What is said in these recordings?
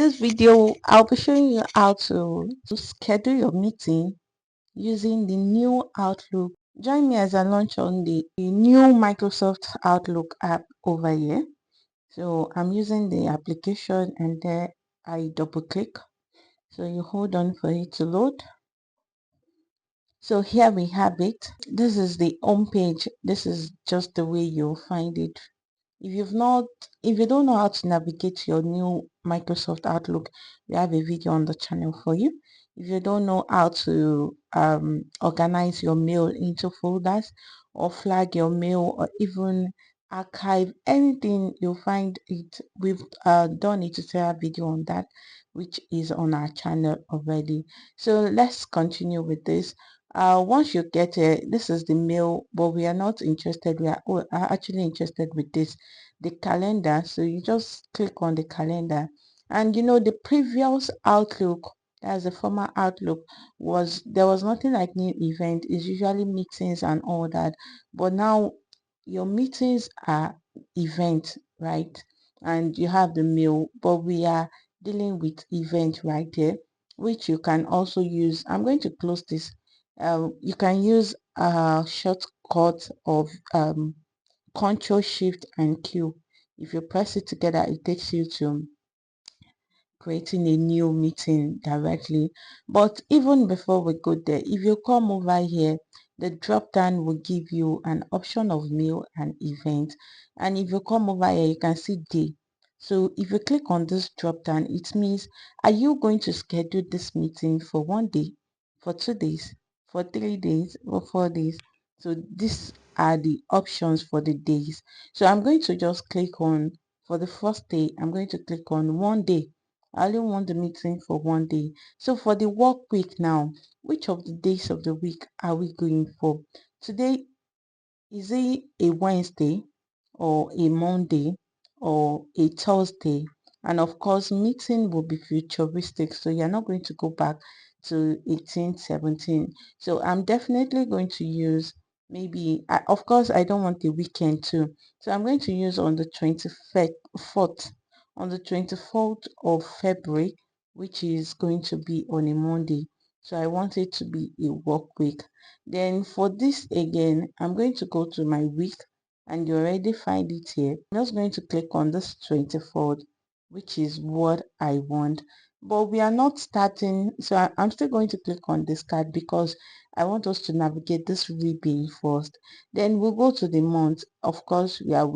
This video, I'll be showing you how to schedule your meeting using the new Outlook. Join me as I launch on the new Microsoft Outlook app over here. So I'm using the application and there I double click. So you hold on for it to load. So here we have it. This is the home page. This is just the way you'll find it. If you've not, if you don't know how to navigate your new Microsoft Outlook, we have a video on the channel for you. If you don't know how to organize your mail into folders or flag your mail or even archive anything, you'll find it. We've done a tutorial video on that, which is on our channel already. So let's continue with this. Once you get it, this is the mail, but we are not interested. We are actually interested with this, the calendar. So you just click on the calendar, and the previous Outlook, as the former Outlook, was there was nothing like new event. It's usually meetings and all that, but now your meetings are event, right? And you have the mail, but we are dealing with event right here, which you can also use. I'm going to close this. You can use a shortcut of Control Shift and Q. If you press it together, it takes you to creating a new meeting directly. But even before we go there, if you come over here, the drop down will give you an option of mail and event. And if you come over here, you can see day. So if you click on this drop down, it means, are you going to schedule this meeting for 1 day, for 2 days, for 3 days, or 4 days? So these are the options for the days. So I'm going to just click on, for the first day, I'm going to click on 1 day. I only want the meeting for 1 day. So for the work week now, which of the days of the week are we going for? Today, is it a Wednesday or a Monday or a Thursday? And of course, meeting will be futuristic. So you're not going to go back to 1817. So I'm definitely going to use maybe, of course, I don't want the weekend too. So I'm going to use on the 24th, on the 24th of February, which is going to be on a Monday. So I want it to be a work week. Then for this again, I'm going to go to my week and you already find it here. I'm just going to click on this 24th, which is what I want. But we are not starting, so I'm still going to click on this card because I want us to navigate this ribbon first. Then we'll go to the month. Of course, we are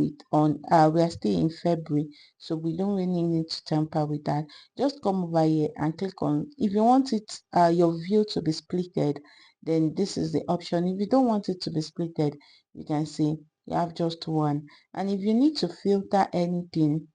still in February, so we don't really need to tamper with that. Just come over here and click on, if you want it your view to be splitted, then this is the option. If you don't want it to be splitted, you can see you have just one. And if you need to filter anything,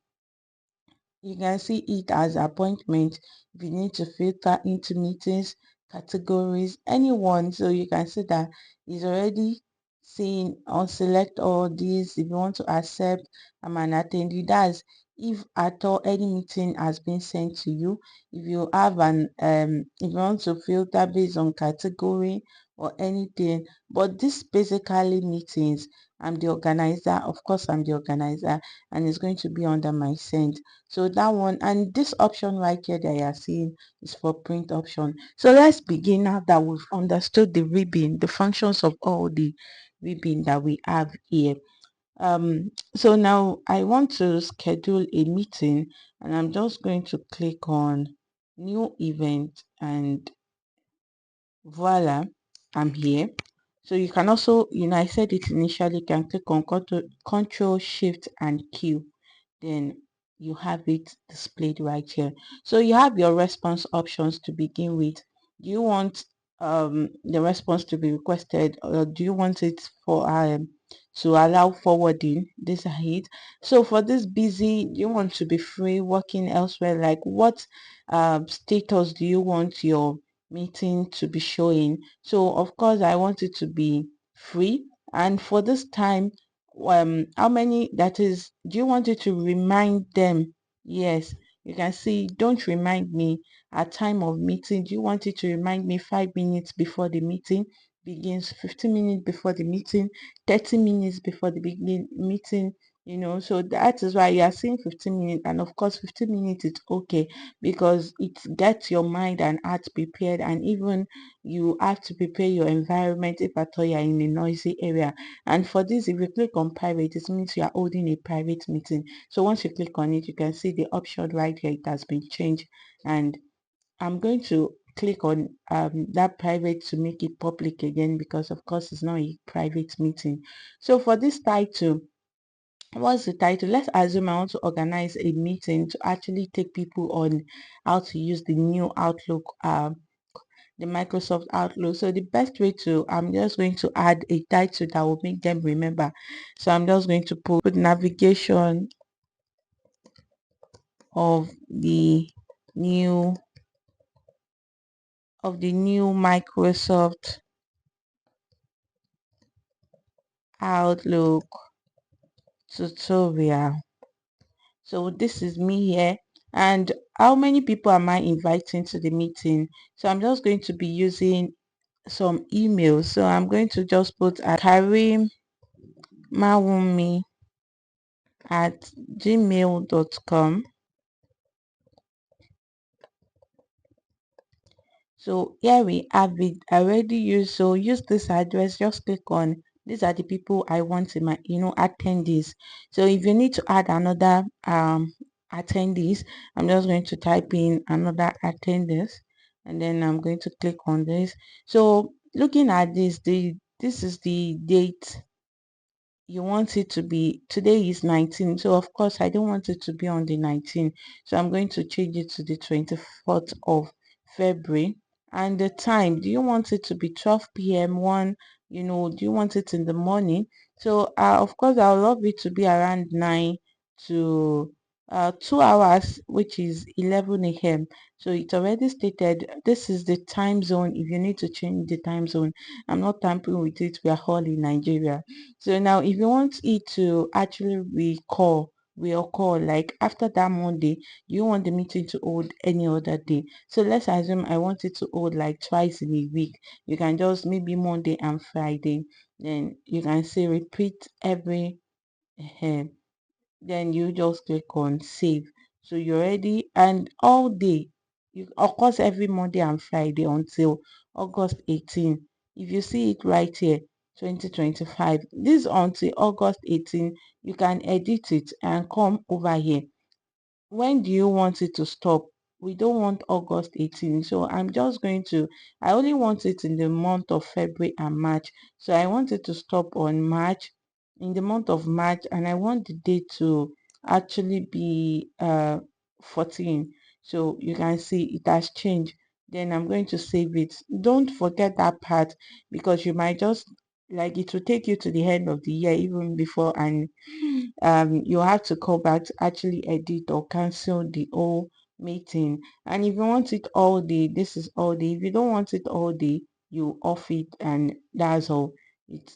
you can see it as appointment. If you need to filter into meetings, categories, anyone, so you can see that it's already saying or select all these. If you want to accept, I'm an attendee. That's if at all any meeting has been sent to you. If you have if you want to filter based on category or anything, but this basically meetings. I'm the organizer. Of course, I'm the organizer, and it's going to be under my sent. So that one, and this option right here that you are seeing is for print option. So let's begin now that we've understood the ribbon, the functions of all the ribbon that we have here. So now I want to schedule a meeting, and I'm just going to click on new event, and voila, I'm here. So you can also, I said it initially, you can click on control shift and Q, then you have it displayed right here. So you have your response options to begin with. Do you want the response to be requested, or do you want it for to allow forwarding? This are it. So for this busy, do you want to be free, working elsewhere? Like what status do you want your meeting to be showing? So of course I want it to be free, and for this time, how many, that is, do you want it to remind them? Yes, you can see, don't remind me at time of meeting. Do you want it to remind me 5 minutes before the meeting begins, 15 minutes before the meeting, 30 minutes before the meeting? So that is why you are seeing 15 minutes, and of course 15 minutes is okay because it gets your mind and heart prepared, and even you have to prepare your environment if at all you're in a noisy area. And for this, if you click on private, it means you are holding a private meeting. So once you click on it, you can see the option right here, it has been changed. And I'm going to click on that private to make it public again, because of course it's not a private meeting. So for this title, what's the title? Let's assume I want to organize a meeting to actually take people on how to use the new Outlook, the Microsoft Outlook. So the best way to, I'm just going to add a title that will make them remember. So I'm just going to put navigation of the new Microsoft Outlook tutorial. So this is me here. And how many people am I inviting to the meeting? So I'm just going to be using some emails. So I'm going to just put Karim Mawumi at gmail.com. So here we have it already used. So use this address, just click on, these are the people I want in my attendees. So if you need to add another attendees, I'm just going to type in another attendees, and then I'm going to click on this. So looking at this is the date you want it to be. Today is 19, so of course I don't want it to be on the 19th, so I'm going to change it to the 24th of February. And the time, do you want it to be 12 p.m. 1, do you want it in the morning? So of course I would love it to be around 9 to 2 hours, which is 11 a.m. So it's already stated this is the time zone. If you need to change the time zone, I'm not tampering with it, we are all in Nigeria. So now if you want it to actually recall, like after that Monday, you want the meeting to hold any other day. So let's assume I want it to hold like twice in a week. You can just maybe Monday and Friday. Then you can say repeat every then you just click on save. So you're ready, and all day, of course every Monday and Friday until August 18. If you see it right here, 2025, this until August 18, you can edit it and come over here. When do you want it to stop? We don't want August 18, so I'm just going to, I only want it in the month of February and March. So I want it to stop on March, in the month of March, and I want the date to actually be 14. So you can see it has changed. Then I'm going to save it. Don't forget that part, because you might just, like, it will take you to the end of the year even before, and you have to call back to actually edit or cancel the whole meeting. And if you want it all day, this is all day. If you don't want it all day, you off it, and that's all.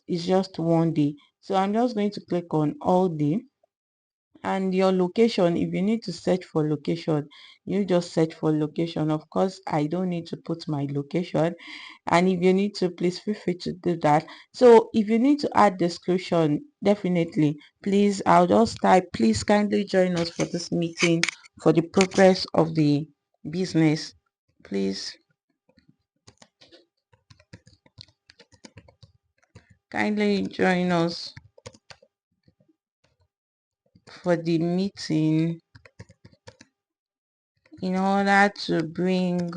It's just one day. So I'm just going to click on all day. And your location, if you need to search for location, you just search for location. Of course I don't need to put my location, and if you need to, please feel free to do that. So if you need to add description, definitely, please, I'll just type, please kindly join us for this meeting for the progress of the business. Please kindly join us for the meeting in order to bring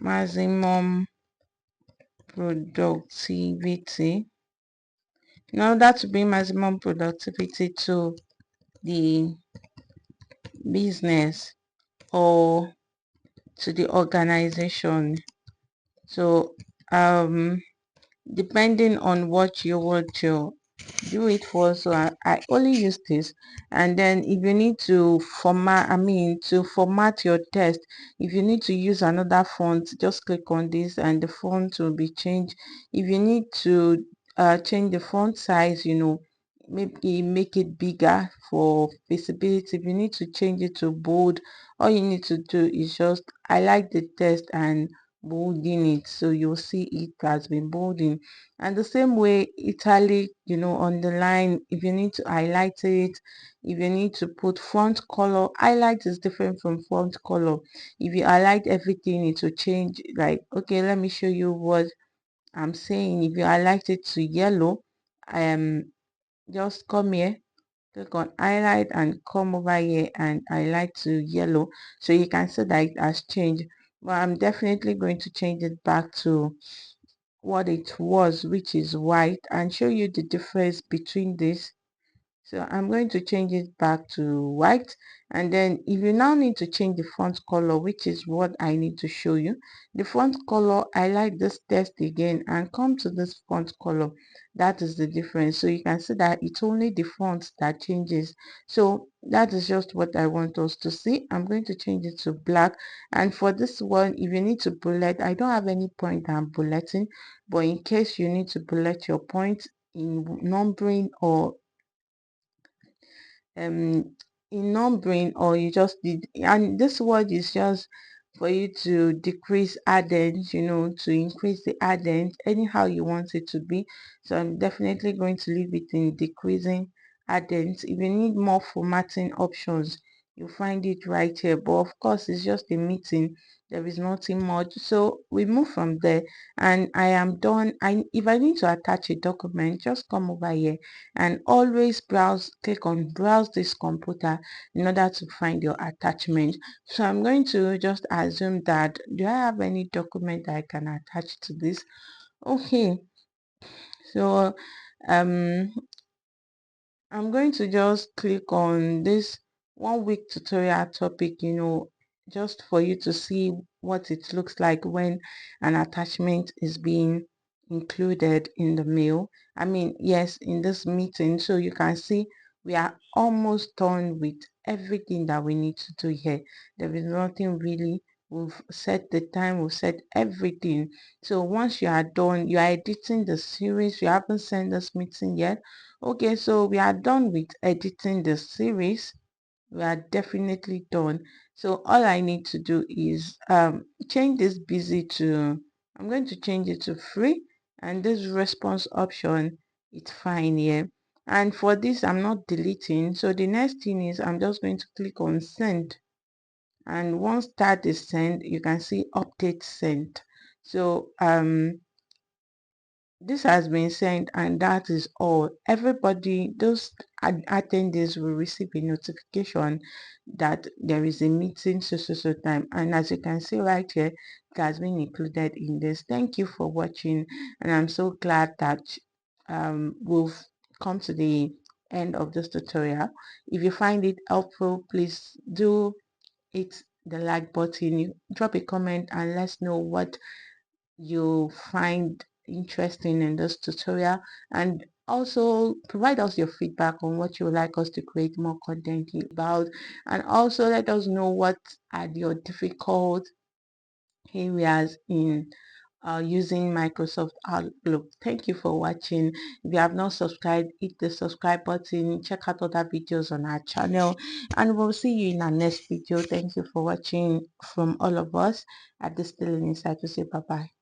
maximum productivity to the business or to the organization. So depending on what you want to do it for, so I only use this. And then if you need to format your text, if you need to use another font, just click on this and the font will be changed. If you need to change the font size, maybe make it bigger for visibility. If you need to change it to bold, all you need to do is just highlight the text and bolding it, so you'll see it has been bolding. And the same way italic, underline, if you need to highlight it, if you need to put font color, highlight is different from font color. If you highlight everything, it will change. Like, okay, let me show you what I'm saying. If you highlight it to yellow, um just come here, click on highlight, and come over here and highlight to yellow, so you can see that it has changed. But I'm definitely going to change it back to what it was, which is white, and show you the difference between this. So I'm going to change it back to white. And then if you now need to change the font color, which is what I need to show you, the font color, I like this text again and come to this font color. That is the difference. So you can see that it's only the font that changes. So that is just what I want us to see. I'm going to change it to black. And for this one, if you need to bullet, I don't have any point I'm bulleting, but in case you need to bullet your point in numbering, or um in numbering, or you just did, and this word is just for you to decrease addends, to increase the addends, anyhow you want it to be. So I'm definitely going to leave it in decreasing addends. If you need more formatting options, you find it right here, but of course it's just a meeting, there is nothing much. So we move from there, and I am done. If I need to attach a document, just come over here and always click on browse this computer in order to find your attachment. So I'm going to just assume that, do I have any document that I can attach to this? Okay, so um I'm going to just click on this 1 week tutorial topic, just for you to see what it looks like when an attachment is being included in the mail. I mean, yes, in this meeting. So you can see we are almost done with everything that we need to do here. There is nothing really. We've set the time, we've set everything. So once you are done, you are editing the series. You haven't sent this meeting yet. Okay, so we are done with editing the series. We are definitely done. So all I need to do is change this busy to, I'm going to change it to free, and this response option, it's fine here. And for this, I'm not deleting. So the next thing is I'm just going to click on send, and once that is sent, you can see update sent. So this has been sent, and that is all. Everybody, those attendees will receive a notification that there is a meeting so time, and as you can see right here, it has been included in this. Thank you for watching, and I'm so glad that we've come to the end of this tutorial. If you find it helpful, please do hit the like button, drop a comment, and let's know what you find interesting in this tutorial, and also provide us your feedback on what you would like us to create more content about, and also let us know what are your difficult areas in using Microsoft Outlook. Thank you for watching. If you have not subscribed, hit the subscribe button, check out other videos on our channel, and we'll see you in our next video. Thank you for watching from all of us at the Still Inside to say bye bye.